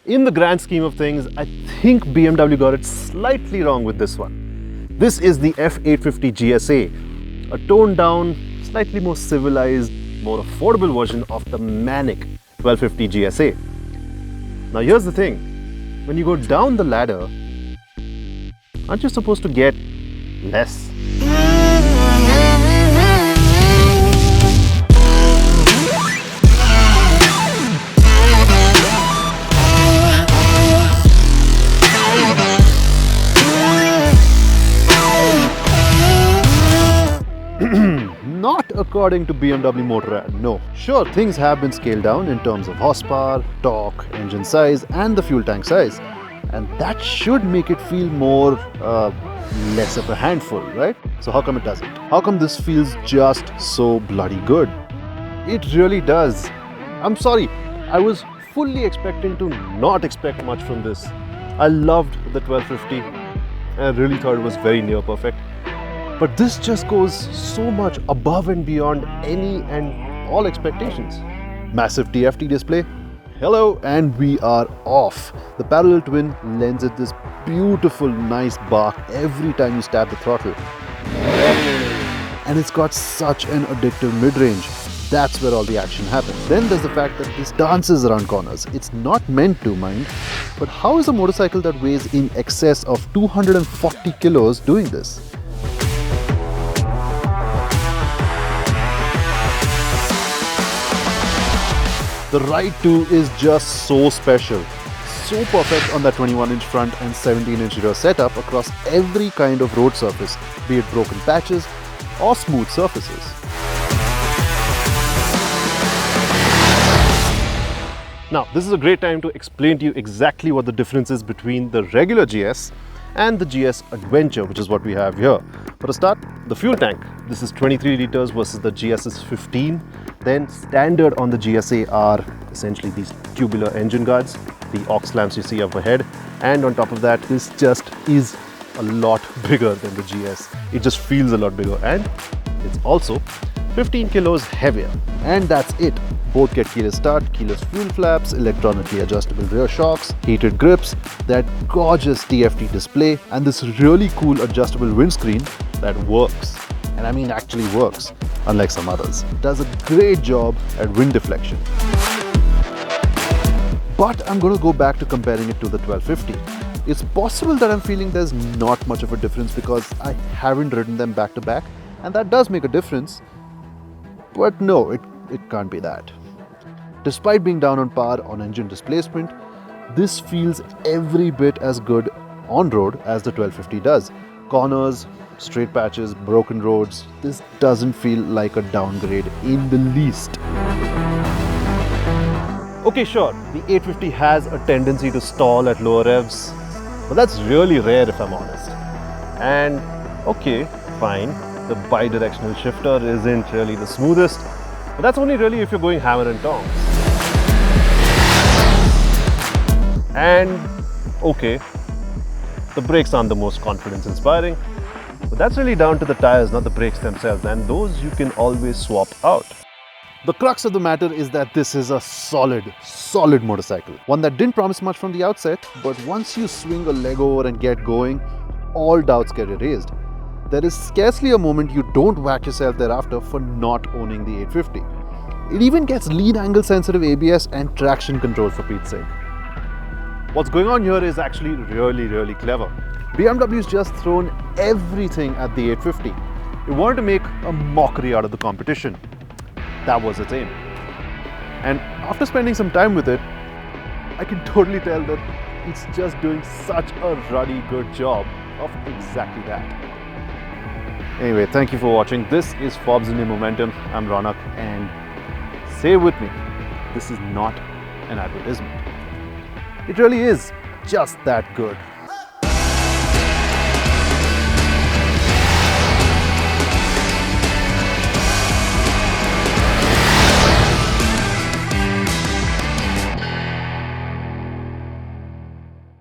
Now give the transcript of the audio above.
In the grand scheme of things, I think BMW got it slightly wrong with this one. This is the F850 GSA, a toned down, slightly more civilized, more affordable version of the manic 1250 GSA. Now here's the thing, when you go down the ladder, aren't you supposed to get less? Not according to BMW Motorrad, no. Sure, things have been scaled down in terms of horsepower, torque, engine size and the fuel tank size. And that should make it feel more, less of a handful, right? So how come it doesn't? How come this feels just so bloody good? It really does. I'm sorry, I was fully expecting to not expect much from this. I loved the 1250 and I really thought it was very near perfect. But this just goes so much above and beyond any and all expectations. Massive TFT display. Hello, and we are off. The parallel twin lends it this beautiful, nice bark every time you stab the throttle. And it's got such an addictive mid-range. That's where all the action happens. Then there's the fact that this dances around corners. It's not meant to, mind. But how is a motorcycle that weighs in excess of 240 kilos doing this? The ride too is just so special. So perfect on that 21-inch front and 17-inch rear setup across every kind of road surface, be it broken patches or smooth surfaces. Now, this is a great time to explain to you exactly what the difference is between the regular GS and the GS Adventure, which is what we have here. For a start, the fuel tank. This is 23 liters versus the GS's 15. Then standard on the GSA are essentially these tubular engine guards, the aux lamps you see up ahead, and on top of that, this just is a lot bigger than the GS. It just feels a lot bigger, and it's also 15 kilos heavier. And that's it. Both get keyless start, keyless fuel flaps, electronically adjustable rear shocks, heated grips, that gorgeous TFT display, and this really cool adjustable windscreen that works. And I mean actually works, unlike some others. It does a great job at wind deflection. But I'm going to go back to comparing it to the 1250. It's possible that I'm feeling there's not much of a difference because I haven't ridden them back to back, and that does make a difference. But no, it can't be that. Despite being down on par on engine displacement, this feels every bit as good on road as the 1250 does. Corners, straight patches, broken roads, this doesn't feel like a downgrade in the least. Okay, sure, the 850 has a tendency to stall at lower revs, but that's really rare if I'm honest. And okay, fine, the bi-directional shifter isn't really the smoothest, but that's only really if you're going hammer and tongs. And okay, the brakes aren't the most confidence-inspiring, but that's really down to the tires, not the brakes themselves, and those you can always swap out. The crux of the matter is that this is a solid motorcycle. One that didn't promise much from the outset, but once you swing a leg over and get going, all doubts get erased. There is scarcely a moment you don't whack yourself thereafter for not owning the 850. It even gets lead angle sensitive ABS and traction control for Pete's sake. What's going on here is actually really clever. BMW's just thrown everything at the 850. It wanted to make a mockery out of the competition. That was its aim. And after spending some time with it, I can totally tell that it's just doing such a ruddy good job of exactly that. Anyway, thank you for watching. This is Forbes India Momentum. I'm Ronak, and say with me, this is not an advertisement. It really is just that good.